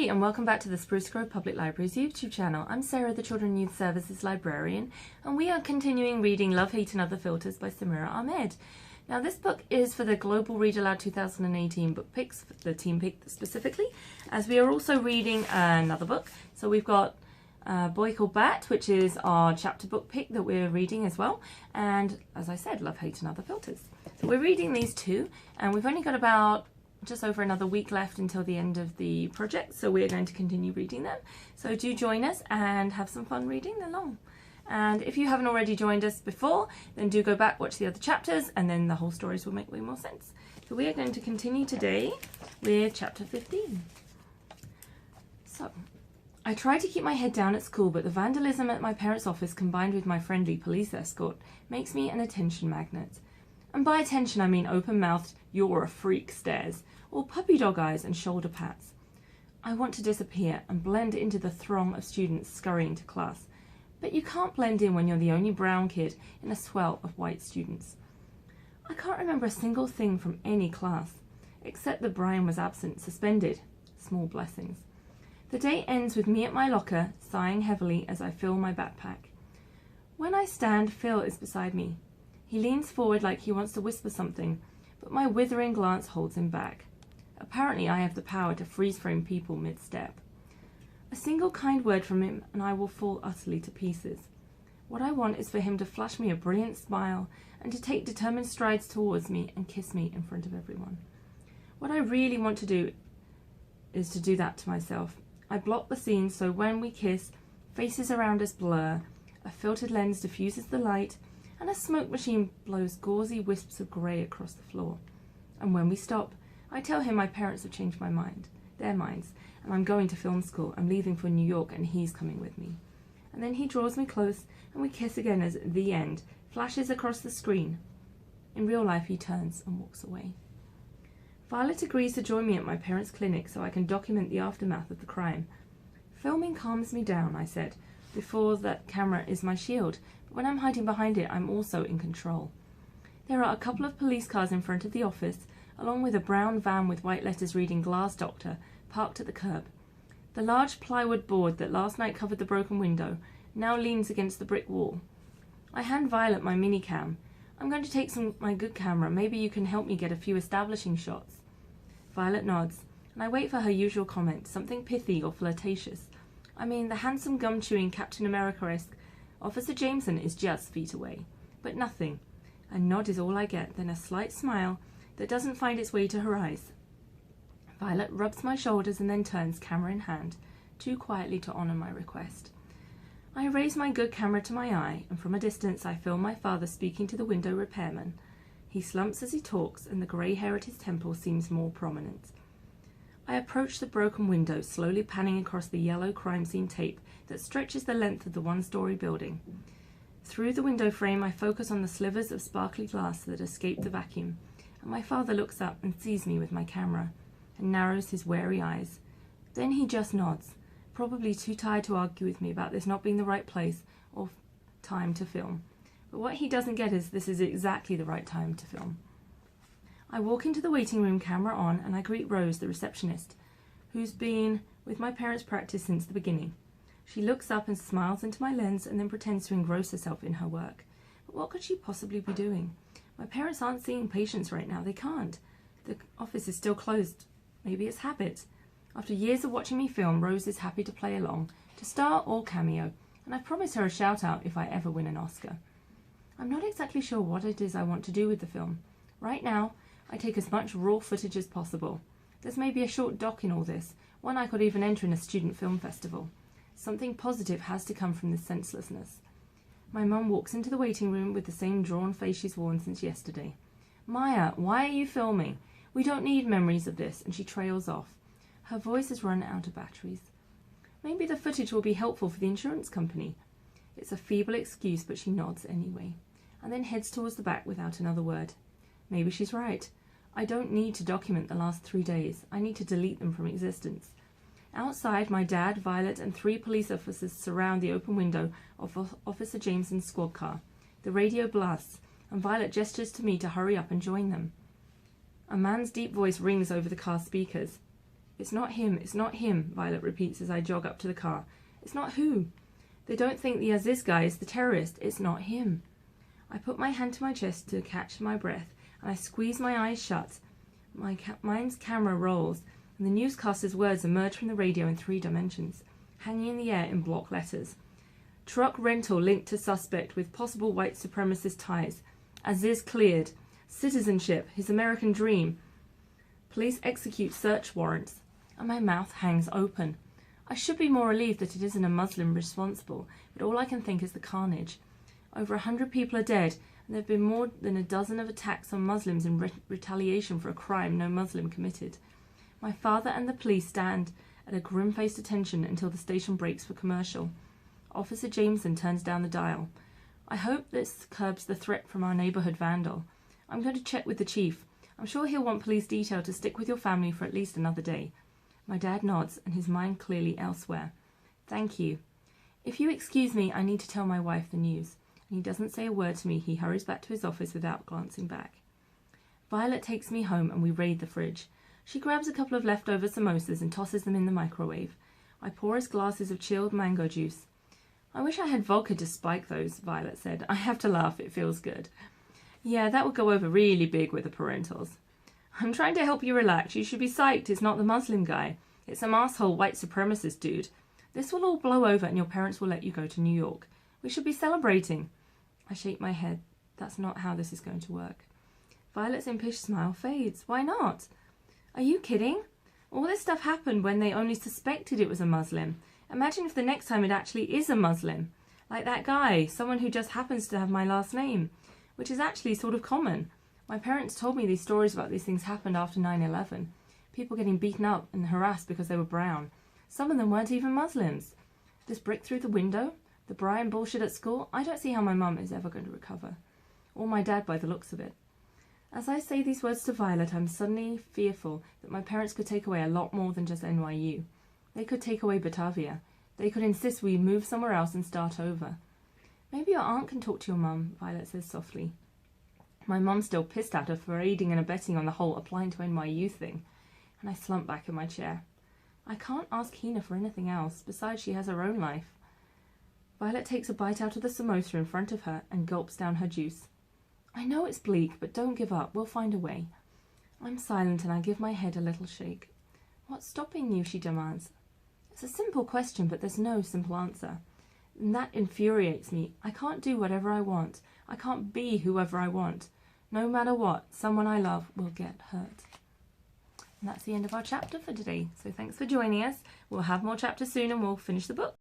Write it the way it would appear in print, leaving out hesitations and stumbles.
Hey, and welcome back to the Spruce Grove Public Library's YouTube channel. I'm Sarah, the Children and Youth Services Librarian, and we are continuing reading Love, Hate and Other Filters by Samira Ahmed. Now, this book is for the Global Read Aloud 2018 book picks, the team pick specifically, as we are also reading another book. So we've got Boy Called Bat, which is our chapter book pick that we're reading as well, and as I said, Love, Hate and Other Filters. So we're reading these two, and we've only got about just over another week left until the end of the project, so we're going to continue reading them. So do join us and have some fun reading along. And if you haven't already joined us before, then do go back, watch the other chapters, and then the whole stories will make way more sense. So we are going to continue today with chapter 15. So, I tried to keep my head down at school, but the vandalism at my parents' office combined with my friendly police escort makes me an attention magnet. And by attention I mean open-mouthed, "you're a freak" stares, or puppy dog eyes and shoulder pats. I want to disappear and blend into the throng of students scurrying to class, but you can't blend in when you're the only brown kid in a swell of white students. I can't remember a single thing from any class, except that Brian was absent, suspended. Small blessings. The day ends with me at my locker, sighing heavily as I fill my backpack. When I stand, Phil is beside me. He leans forward like he wants to whisper something, but my withering glance holds him back. Apparently I have the power to freeze-frame people mid-step. A single kind word from him and I will fall utterly to pieces. What I want is for him to flash me a brilliant smile and to take determined strides towards me and kiss me in front of everyone. What I really want to do is to do that to myself. I block the scene so when we kiss, faces around us blur, a filtered lens diffuses the light, and a smoke machine blows gauzy wisps of grey across the floor. And when we stop, I tell him my parents have changed their minds, and I'm going to film school. I'm leaving for New York and he's coming with me. And then he draws me close and we kiss again as "the end" flashes across the screen. In real life he turns and walks away. Violet agrees to join me at my parents' clinic so I can document the aftermath of the crime. Filming calms me down, I said. Before that camera is my shield, but when I'm hiding behind it, I'm also in control. There are a couple of police cars in front of the office, along with a brown van with white letters reading "Glass Doctor," parked at the curb. The large plywood board that last night covered the broken window now leans against the brick wall. I hand Violet my minicam. I'm going to take my good camera. Maybe you can help me get a few establishing shots. Violet nods, and I wait for her usual comment, something pithy or flirtatious. I mean, the handsome gum-chewing Captain America-esque Officer Jameson is just feet away. But nothing. A nod is all I get, then a slight smile that doesn't find its way to her eyes. Violet rubs my shoulders and then turns, camera in hand, too quietly to honour my request. I raise my good camera to my eye, and from a distance I film my father speaking to the window repairman. He slumps as he talks, and the grey hair at his temple seems more prominent. I approach the broken window, slowly panning across the yellow crime scene tape that stretches the length of the one-story building. Through the window frame I focus on the slivers of sparkly glass that escape the vacuum, and my father looks up and sees me with my camera, and narrows his wary eyes. Then he just nods, probably too tired to argue with me about this not being the right place or time to film. But what he doesn't get is this is exactly the right time to film. I walk into the waiting room, camera on, and I greet Rose, the receptionist, who's been with my parents' practice since the beginning. She looks up and smiles into my lens and then pretends to engross herself in her work. But what could she possibly be doing? My parents aren't seeing patients right now. They can't. The office is still closed. Maybe it's habit. After years of watching me film, Rose is happy to play along, to star or cameo, and I promise her a shout-out if I ever win an Oscar. I'm not exactly sure what it is I want to do with the film. Right now, I take as much raw footage as possible. There's maybe a short doc in all this, one I could even enter in a student film festival. Something positive has to come from this senselessness. My mum walks into the waiting room with the same drawn face she's worn since yesterday. "Maya, why are you filming? We don't need memories of this," and she trails off. Her voice has run out of batteries. Maybe the footage will be helpful for the insurance company. It's a feeble excuse, but she nods anyway, and then heads towards the back without another word. Maybe she's right. I don't need to document the last 3 days. I need to delete them from existence. Outside, my dad, Violet, and 3 police officers surround the open window of Officer Jameson's squad car. The radio blasts, and Violet gestures to me to hurry up and join them. A man's deep voice rings over the car speakers. It's not him, it's not him, Violet repeats as I jog up to the car. It's not who? They don't think the Aziz guy is the terrorist. It's not him. I put my hand to my chest to catch my breath, and I squeeze my eyes shut. My mind's camera rolls, and the newscaster's words emerge from the radio in 3 dimensions, hanging in the air in block letters. Truck rental linked to suspect with possible white supremacist ties. Aziz cleared. Citizenship, his American dream. Police execute search warrants. And my mouth hangs open. I should be more relieved that it isn't a Muslim responsible, but all I can think is the carnage. Over 100 people are dead, and there have been more than a dozen of attacks on Muslims in retaliation for a crime no Muslim committed. My father and the police stand at a grim-faced attention until the station breaks for commercial. Officer Jameson turns down the dial. I hope this curbs the threat from our neighbourhood vandal. I'm going to check with the chief. I'm sure he'll want police detail to stick with your family for at least another day. My dad nods, and his mind clearly elsewhere. Thank you. If you excuse me, I need to tell my wife the news. And he doesn't say a word to me. He hurries back to his office without glancing back. Violet takes me home, and we raid the fridge. She grabs a couple of leftover samosas and tosses them in the microwave. I pour us glasses of chilled mango juice. I wish I had vodka to spike those, Violet said. I have to laugh, it feels good. Yeah, that would go over really big with the parentals. I'm trying to help you relax. You should be psyched it's not the Muslim guy. It's some asshole white supremacist dude. This will all blow over and your parents will let you go to New York. We should be celebrating. I shake my head. That's not how this is going to work. Violet's impish smile fades. Why not? Are you kidding? All this stuff happened when they only suspected it was a Muslim. Imagine if the next time it actually is a Muslim. Like that guy, someone who just happens to have my last name, which is actually sort of common. My parents told me these stories about these things happened after 9/11. People getting beaten up and harassed because they were brown. Some of them weren't even Muslims. This brick through the window? The Brian bullshit at school? I don't see how my mum is ever going to recover. Or my dad by the looks of it. As I say these words to Violet, I'm suddenly fearful that my parents could take away a lot more than just NYU. They could take away Batavia. They could insist we move somewhere else and start over. Maybe your aunt can talk to your mum, Violet says softly. My mum's still pissed at her for aiding and abetting on the whole applying to NYU thing, and I slump back in my chair. I can't ask Hina for anything else, besides she has her own life. Violet takes a bite out of the samosa in front of her and gulps down her juice. I know it's bleak, but don't give up, we'll find a way. I'm silent and I give my head a little shake. What's stopping you, she demands. It's a simple question, but there's no simple answer. And that infuriates me. I can't do whatever I want. I can't be whoever I want. No matter what, someone I love will get hurt. And that's the end of our chapter for today. So thanks for joining us. We'll have more chapters soon and we'll finish the book.